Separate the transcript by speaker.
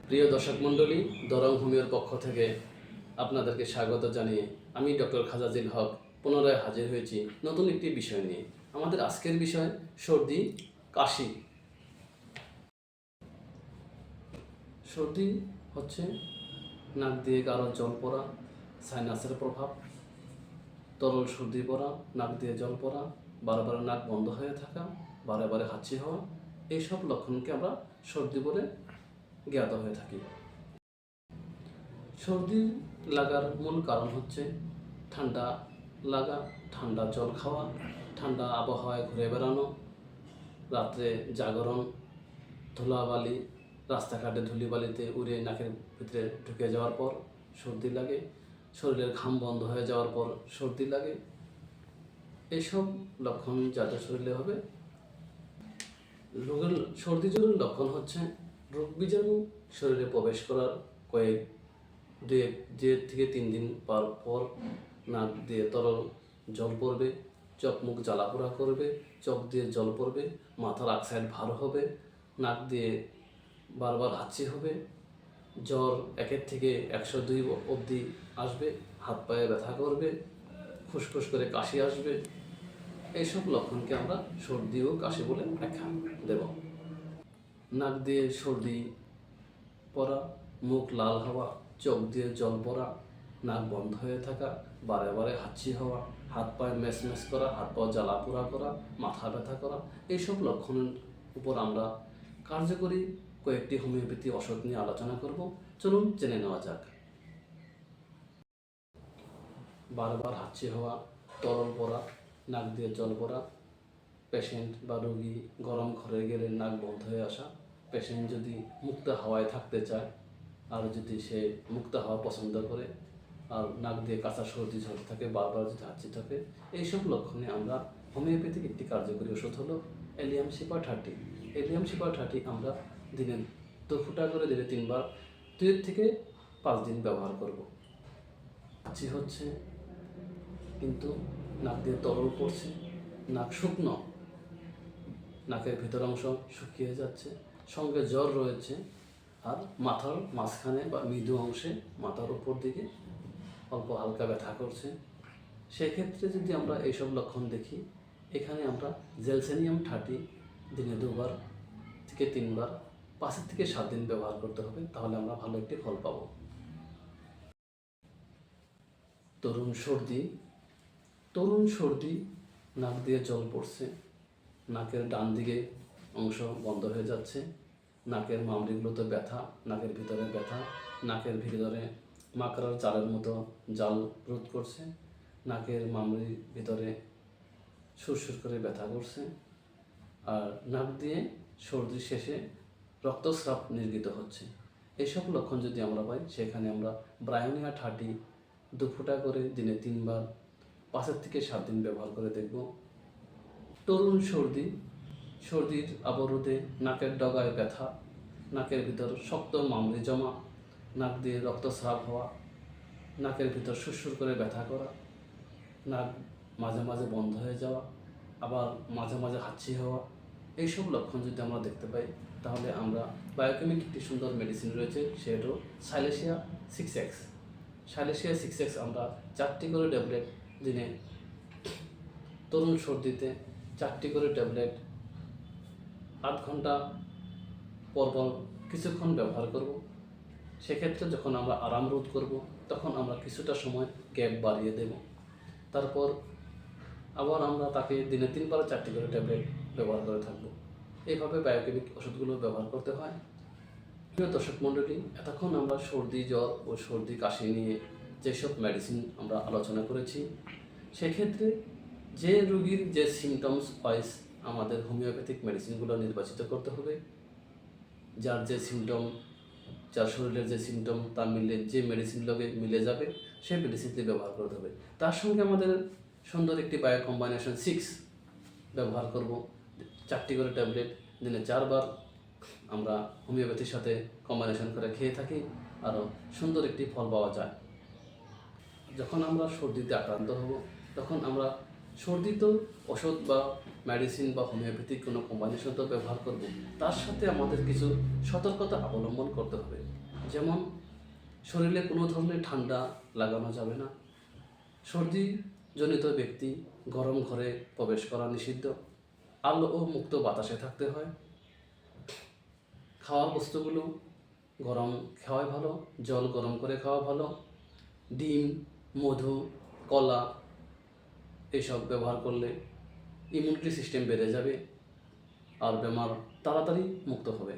Speaker 1: প্রিয় দর্শক মণ্ডলী, দরং হোমিওর পক্ষ থেকে আপনাদেরকে স্বাগত জানিয়ে আমি ডক্টর খাজাজিল হক পুনরায় হাজির হয়েছি নতুন একটি বিষয় নিয়ে। আমাদের আজকের বিষয় সর্দি কাশি। সর্দি হচ্ছে নাক দিয়ে গাঢ় জল পড়া, সাইনাসের প্রভাব, তরল সর্দি পড়া, নাক দিয়ে জল পড়া, বারবার নাক বন্ধ হয়ে থাকা, বারে বারে হাঁচি হওয়া, এইসব লক্ষণকে আমরা সর্দি বলে জ্ঞাত হয়ে থাকি। সর্দি লাগার মূল কারণ হচ্ছে ঠান্ডা লাগা, ঠান্ডা জল খাওয়া, ঠান্ডা আবহাওয়ায় ঘুরে বেড়ানো, রাত্রে জাগরণ, ধুলাবালি, রাস্তাঘাটে ধুলিবালিতে উড়ে নাকের ভিতরে ঢুকে যাওয়ার পর সর্দি লাগে, শরীরের ঘাম বন্ধ হয়ে যাওয়ার পর সর্দি লাগে। এইসব লক্ষণ যাদের শরীরে হবে, রোগের সর্দি জ্বরের লক্ষণ হচ্ছে রোগ বীজাণু শরীরে প্রবেশ করার কয়েক 2 থেকে 3 দিন পর নাক দিয়ে তরল জল পড়বে, চোখ মুখ জ্বালাপোড়া করবে, চোখ দিয়ে জল পড়বে, মাথার এক সাইড ভার হবে, নাক দিয়ে বারবার হাঁচি হবে, জ্বর 1 থেকে 102 অবধি আসবে, হাত পায়ে ব্যথা করবে, ফুসফুস করে কাশি আসবে। এইসব লক্ষণকে আমরা সর্দি ও কাশি বলে ব্যাখ্যা দেব। নাক দিয়ে সর্দি পড়া, মুখ লাল হওয়া, চোখ দিয়ে জল পড়া, নাক বন্ধ হয়ে থাকা, বারে বারে হাঁচি হওয়া, হাত পায়ে মেস করা, হাত পা জ্বালাপোড়া করা, মাথা ব্যথা করা, এইসব লক্ষণের উপর আমরা কার্যকরী কয়েকটি হোমিওপ্যাথি ওষুধ নিয়ে আলোচনা করব। চলুন জেনে নেওয়া যাক। বারবার হাঁচি হওয়া, তরল পড়া, নাক দিয়ে জল পড়া, পেশেন্ট বা রোগী গরম ঘরে গেলে নাক বন্ধ হয়ে আসা, পেশেন্ট যদি মুক্ত হাওয়ায় থাকতে চায় আর যদি সে মুক্ত হাওয়া পছন্দ করে আর নাক দিয়ে কাঁচা সর্দি ঝরতে থাকে, বারবার যদি হাঁচি থাকে, এইসব লক্ষণে আমরা হোমিওপ্যাথিক একটি কার্যকরী ওষুধ হলো এলিয়াম সিপার 30। এলিয়াম সিপার 30 আমরা দিনে 2 ফুটা করে দিনে 3 বার 2 থেকে 5 দিন ব্যবহার করব। হাঁচি হচ্ছে কিন্তু নাক দিয়ে তরল পড়ছে, নাক শুকনো, নাকের ভিতর অংশ শুকিয়ে যাচ্ছে, সঙ্গে জ্বর রয়েছে, আর মাথার মাঝখানে বা মৃদু অংশে মাথার উপর দিকে অল্প হালকা ব্যথা করছে। সেক্ষেত্রে যদি আমরা এইসব লক্ষণ দেখি, এখানে আমরা জেলসেনিয়াম 30 দিনে 2 বার থেকে 3 বার 5 থেকে 7 দিন ব্যবহার করতে হবে, তাহলে আমরা ভালো একটি ফল পাব। তরুণ সর্দি, নাক দিয়ে জল পড়ছে, নাকের ডান দিকে অংশ বন্ধ হয়ে যাচ্ছে, নাকের মামড়িগুলোতে ব্যথা, নাকের ভিতরে ব্যথা, নাকের ভিতরে মাকড়ার জালের মতো জাল রোধ করছে, নাকের মামড়ির ভিতরে সুরসুর করে ব্যথা করছে, আর নাক দিয়ে সর্দির শেষে রক্তস্রাব নির্গিত হচ্ছে। এইসব লক্ষণ যদি আমরা পাই, সেখানে আমরা ব্রায়োনিয়া 30 2 ফুটা করে দিনে 3 বার 5 থেকে 7 দিন ব্যবহার করে দেখব। তরুণ সর্দির অবরোধে নাকের ডগায় ব্যথা, নাকের ভিতর শক্ত মামড়ি জমা, নাক দিয়ে রক্তস্রাব হওয়া, নাকের ভিতর সুরসুর করে ব্যথা করা, নাক মাঝে মাঝে বন্ধ হয়ে যাওয়া, আবার মাঝে মাঝে হাঁচি হওয়া, এইসব লক্ষণ যদি আমরা দেখতে পাই, তাহলে আমরা বায়োকেমিক একটি সুন্দর মেডিসিন রয়েছে, সেটা সাইলেশিয়া 6X। সাইলেশিয়া 6X আমরা 4টি করে ট্যাবলেট দিনে, তরুণ সর্দিতে 4টি করে ট্যাবলেট 8 ঘন্টা পর কিছুক্ষণ ব্যবহার করব। সেক্ষেত্রে যখন আমরা আরাম বোধ করব, তখন আমরা কিছুটা সময় গ্যাপ বাড়িয়ে দেব। তারপর আবার আমরা তাকে দিনে 3 বার 4টি করে ট্যাবলেট ব্যবহার করে থাকব। এইভাবে বায়োকেমিক ওষুধগুলো ব্যবহার করতে হয়। প্রিয় দর্শক মণ্ডলী, এতক্ষণ আমরা সর্দি জ্বর ও সর্দি কাশি নিয়ে যেসব মেডিসিন আমরা আলোচনা করেছি, সেক্ষেত্রে যে রোগীর যে সিমটমস ওয়াইজ আমাদের হোমিওপ্যাথিক মেডিসিনগুলো নির্বাচিত করতে হবে। যার যে সিমটম, যার শরীরের যে সিমটম তার মিলে যে মেডিসিনগুলোকে মিলে যাবে, সেই মেডিসিনটি ব্যবহার করতে হবে। তার সঙ্গে আমাদের সুন্দর একটি বায়ো কম্বাইনেশন 6 ব্যবহার করব। 4টি করে ট্যাবলেট দিনে 4 বার আমরা হোমিওপ্যাথির সাথে কম্বাইনেশন করে খেয়ে থাকি, আরও সুন্দর একটি ফল পাওয়া যায়। যখন আমরা সর্দিতে আক্রান্ত হব, তখন আমরা সর্দি তো ওষুধ বা মেডিসিন বা হোমিওপ্যাথিক কোনো কম্বাইনেশন তো ব্যবহার করব, তার সাথে আমাদের কিছু সতর্কতা অবলম্বন করতে হবে। যেমন শরীরে কোনো ধরনের ঠান্ডা লাগানো যাবে না, সর্দি জনিত ব্যক্তি গরম ঘরে প্রবেশ করা নিষিদ্ধ, আলো ও মুক্ত বাতাসে থাকতে হয়, খাওয়ার বস্তুগুলো গরম খাওয়াই ভালো, জল গরম করে খাওয়া ভালো, ডিম, মধু, কলা এইসব ব্যবহার করলে ইমিউনিটি সিস্টেম বেড়ে যাবে আর বেমার তাড়াতাড়ি মুক্ত হবে।